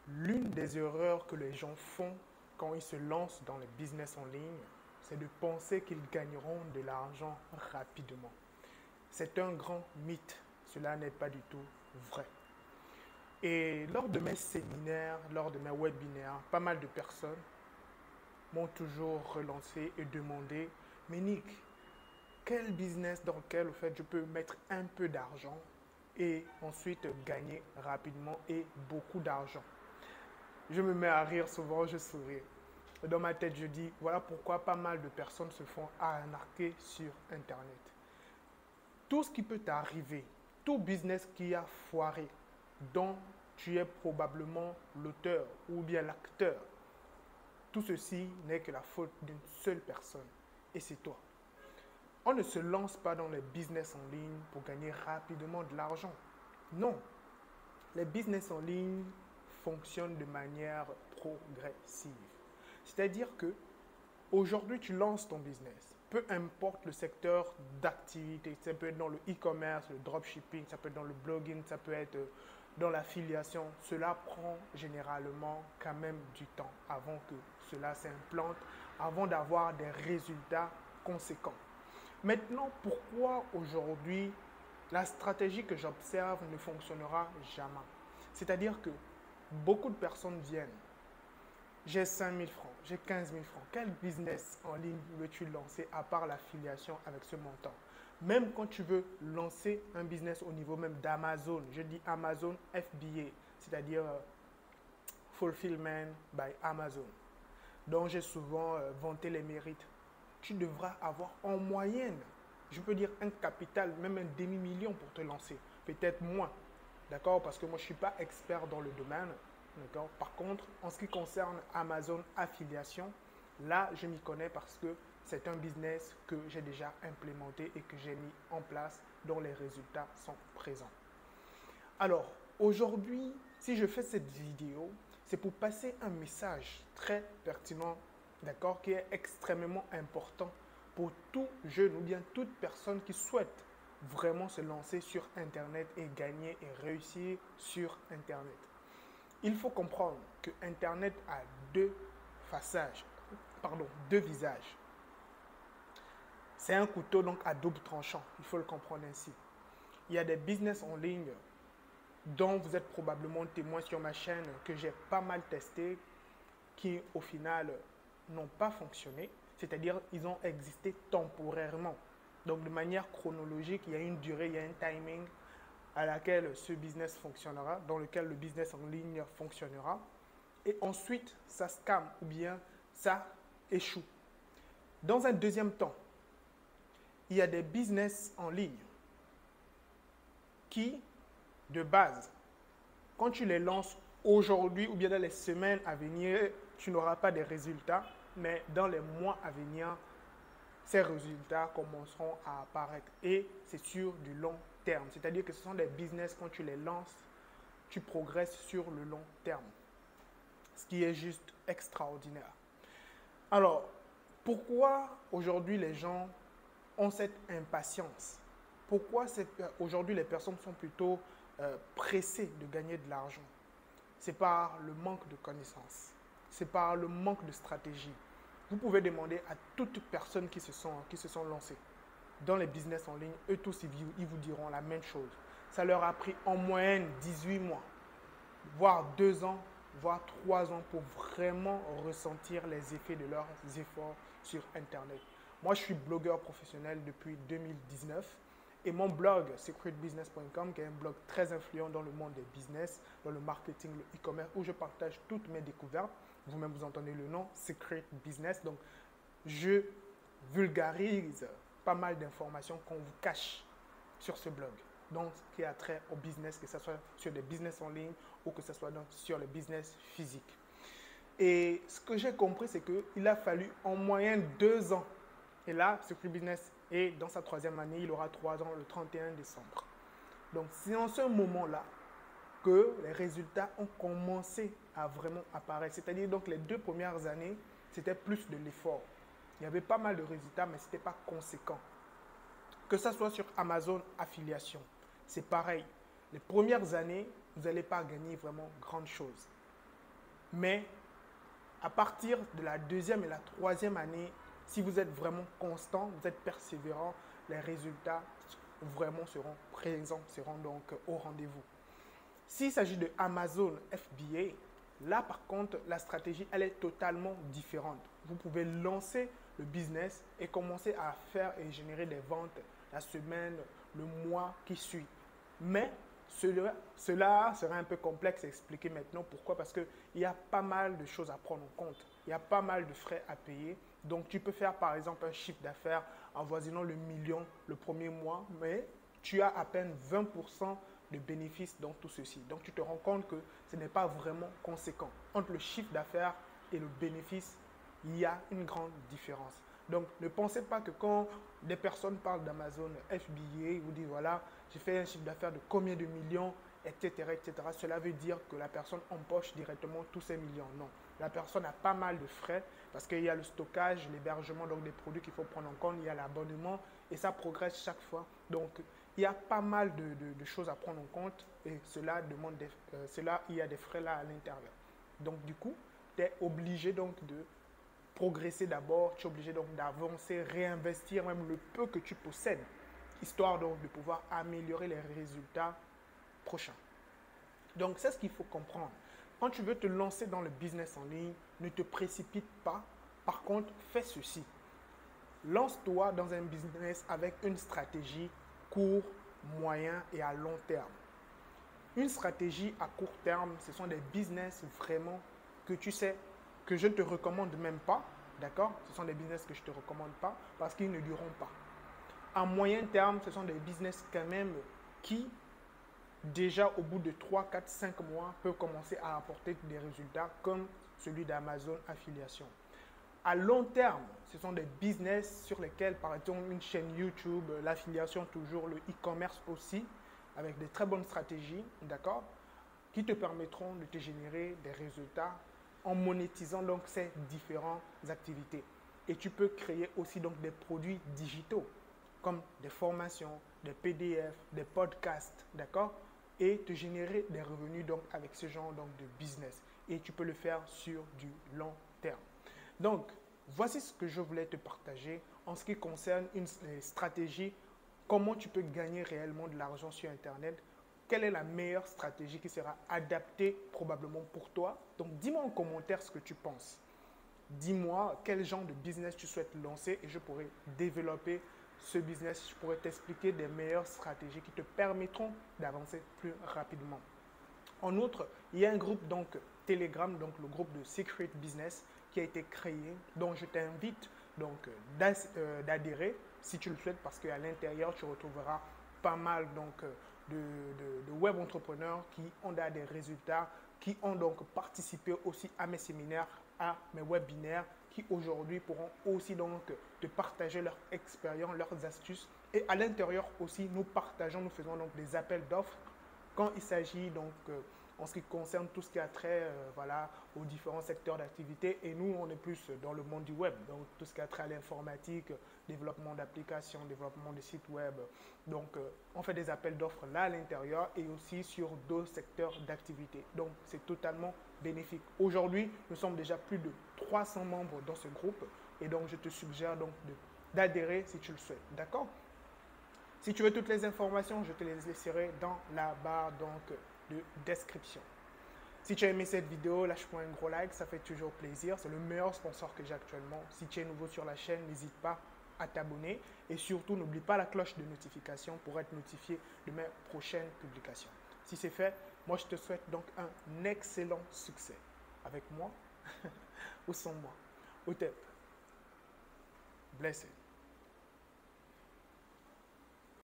L'une des erreurs que les gens font quand ils se lancent dans le business en ligne, c'est de penser qu'ils gagneront de l'argent rapidement. C'est un grand mythe. Cela n'est pas du tout vrai. Et lors de mes séminaires, lors de mes webinaires, pas mal de personnes m'ont toujours relancé et demandé, mais Nick, quel business dans lequel au fait, je peux mettre un peu d'argent et ensuite gagner rapidement et beaucoup d'argent? Je me mets à rire souvent, je souris. Dans ma tête, je dis, voilà pourquoi pas mal de personnes se font arnaquer sur Internet. Tout ce qui peut t'arriver, tout business qui a foiré, dont tu es probablement l'auteur ou bien l'acteur, tout ceci n'est que la faute d'une seule personne, et c'est toi. On ne se lance pas dans les business en ligne pour gagner rapidement de l'argent. Non, les business en ligne fonctionnent de manière progressive. C'est-à-dire que aujourd'hui, tu lances ton business. Peu importe le secteur d'activité, ça peut être dans le e-commerce, le dropshipping, ça peut être dans le blogging, ça peut être dans l'affiliation. Cela prend généralement quand même du temps avant que cela s'implante, avant d'avoir des résultats conséquents. Maintenant, pourquoi aujourd'hui la stratégie que j'observe ne fonctionnera jamais? C'est-à-dire que beaucoup de personnes viennent. J'ai 5 000 francs, j'ai 15 000 francs. Quel business en ligne veux-tu lancer à part l'affiliation avec ce montant? Même quand tu veux lancer un business au niveau même d'Amazon, je dis Amazon FBA, c'est-à-dire Fulfillment by Amazon, dont j'ai souvent vanté les mérites. Tu devras avoir en moyenne, je peux dire un capital, même un demi-million pour te lancer, peut-être moins, d'accord? Parce que moi, je ne suis pas expert dans le domaine, d'accord? Par contre, en ce qui concerne Amazon Affiliation, là, je m'y connais parce que c'est un business que j'ai déjà implémenté et que j'ai mis en place, dont les résultats sont présents. Alors, aujourd'hui, si je fais cette vidéo, c'est pour passer un message très pertinent, d'accord, qui est extrêmement important pour tout jeune ou bien toute personne qui souhaite vraiment se lancer sur Internet et gagner et réussir sur Internet. Il faut comprendre que Internet a deux visages. C'est un couteau donc à double tranchant, il faut le comprendre ainsi. Il y a des business en ligne dont vous êtes probablement témoin sur ma chaîne que j'ai pas mal testé, qui au final n'ont pas fonctionné, c'est-à-dire ils ont existé temporairement. Donc de manière chronologique, il y a une durée, il y a un timing à laquelle ce business fonctionnera, dans lequel le business en ligne fonctionnera. Et ensuite, ça scam ou bien ça échoue. Dans un deuxième temps, il y a des business en ligne qui, de base, quand tu les lances aujourd'hui ou bien dans les semaines à venir, tu n'auras pas de résultats, mais dans les mois à venir, ces résultats commenceront à apparaître et c'est sur du long terme. C'est-à-dire que ce sont des business, quand tu les lances, tu progresses sur le long terme, ce qui est juste extraordinaire. Alors, pourquoi aujourd'hui les gens ont cette impatience? Pourquoi aujourd'hui les personnes sont plutôt pressées de gagner de l'argent? C'est par le manque de connaissances, c'est par le manque de stratégie. Vous pouvez demander à toute personne qui se sont lancées dans les business en ligne, eux tous ils vous diront la même chose. Ça leur a pris en moyenne 18 mois, voire 2 ans, voire 3 ans pour vraiment ressentir les effets de leurs efforts sur Internet. Moi, je suis blogueur professionnel depuis 2019 et mon blog, secretbusiness.com, qui est un blog très influent dans le monde des business, dans le marketing, le e-commerce, où je partage toutes mes découvertes. Vous-même, vous entendez le nom, Secret Business. Donc, je vulgarise pas mal d'informations qu'on vous cache sur ce blog. Donc, qui a trait au business, que ce soit sur des business en ligne ou que ce soit donc sur les business physiques. Et ce que j'ai compris, c'est qu'il a fallu en moyenne 2 ans. Et là, Secret Business est dans sa 3e année, il aura 3 ans le 31 décembre. Donc, c'est en ce moment-là que les résultats ont commencé à vraiment apparaître. C'est-à-dire, donc, les 2 premières années, c'était plus de l'effort. Il y avait pas mal de résultats, mais ce n'était pas conséquent. Que ce soit sur Amazon Affiliation, c'est pareil. Les premières années, vous n'allez pas gagner vraiment grande chose. Mais à partir de la deuxième et la troisième année, si vous êtes vraiment constant, vous êtes persévérant, les résultats vraiment seront présents, seront donc au rendez-vous. S'il s'agit de Amazon FBA, là par contre, la stratégie, elle est totalement différente. Vous pouvez lancer le business et commencer à faire et générer des ventes la semaine, le mois qui suit. Mais cela sera un peu complexe à expliquer maintenant. Pourquoi? Parce qu'il y a pas mal de choses à prendre en compte. Il y a pas mal de frais à payer. Donc, tu peux faire par exemple un chiffre d'affaires avoisinant le million le premier mois, mais tu as à peine 20% de bénéfices dans tout ceci. Donc, tu te rends compte que ce n'est pas vraiment conséquent. Entre le chiffre d'affaires et le bénéfice, il y a une grande différence. Donc, ne pensez pas que quand des personnes parlent d'Amazon FBA, ils vous disent voilà, j'ai fait un chiffre d'affaires de combien de millions, etc., etc. Cela veut dire que la personne empoche directement tous ces millions. Non. La personne a pas mal de frais parce qu'il y a le stockage, l'hébergement, donc des produits qu'il faut prendre en compte, il y a l'abonnement et ça progresse chaque fois. Donc, il y a pas mal de choses à prendre en compte et cela demande il y a des frais là à l'intérieur. Donc, du coup, tu es obligé donc de progresser d'abord, tu es obligé donc d'avancer, réinvestir même le peu que tu possèdes, histoire donc de pouvoir améliorer les résultats prochains. Donc, c'est ce qu'il faut comprendre. Quand tu veux te lancer dans le business en ligne, ne te précipite pas. Par contre, fais ceci. Lance-toi dans un business avec une stratégie court, moyen et à long terme. Une stratégie à court terme, ce sont des business vraiment que tu sais que je ne te recommande même pas, d'accord? Ce sont des business que je ne te recommande pas parce qu'ils ne dureront pas. À moyen terme, ce sont des business quand même qui, déjà au bout de 3, 4, 5 mois, peuvent commencer à apporter des résultats comme celui d'Amazon Affiliation. À long terme, ce sont des business sur lesquels, par exemple, une chaîne YouTube, l'affiliation toujours, le e-commerce aussi, avec des très bonnes stratégies, d'accord, qui te permettront de te générer des résultats en monétisant donc ces différentes activités. Et tu peux créer aussi donc des produits digitaux, comme des formations, des PDF, des podcasts, d'accord, et te générer des revenus donc avec ce genre donc de business. Et tu peux le faire sur du long terme. Donc, voici ce que je voulais te partager en ce qui concerne une stratégie, comment tu peux gagner réellement de l'argent sur Internet, quelle est la meilleure stratégie qui sera adaptée probablement pour toi. Donc, dis-moi en commentaire ce que tu penses. Dis-moi quel genre de business tu souhaites lancer et je pourrai développer ce business. Je pourrais t'expliquer des meilleures stratégies qui te permettront d'avancer plus rapidement. En outre, il y a un groupe donc Telegram, donc le groupe de Secret Business qui a été créé, dont je t'invite donc d'adhérer si tu le souhaites parce qu'à l'intérieur tu retrouveras pas mal donc de web entrepreneurs qui ont des résultats, qui ont donc participé aussi à mes séminaires, à mes webinaires, qui aujourd'hui pourront aussi donc te partager leur expérience, leurs astuces. Et à l'intérieur aussi, nous faisons donc des appels d'offres quand il s'agit donc en ce qui concerne tout ce qui a trait voilà, aux différents secteurs d'activité. Et nous, on est plus dans le monde du web, donc tout ce qui a trait à l'informatique, développement d'applications, développement de sites web. Donc, on fait des appels d'offres là à l'intérieur et aussi sur d'autres secteurs d'activité. Donc, c'est totalement bénéfique. Aujourd'hui, nous sommes déjà plus de 300 membres dans ce groupe et donc je te suggère donc d'adhérer si tu le souhaites. D'accord? Si tu veux toutes les informations, je te les laisserai dans la barre donc, de description. Si tu as aimé cette vidéo, lâche-moi un gros like, ça fait toujours plaisir. C'est le meilleur sponsor que j'ai actuellement. Si tu es nouveau sur la chaîne, n'hésite pas à t'abonner. Et surtout, n'oublie pas la cloche de notification pour être notifié de mes prochaines publications. Si c'est fait, moi je te souhaite donc un excellent succès. Avec moi ou sans moi. Au tep. Blessed.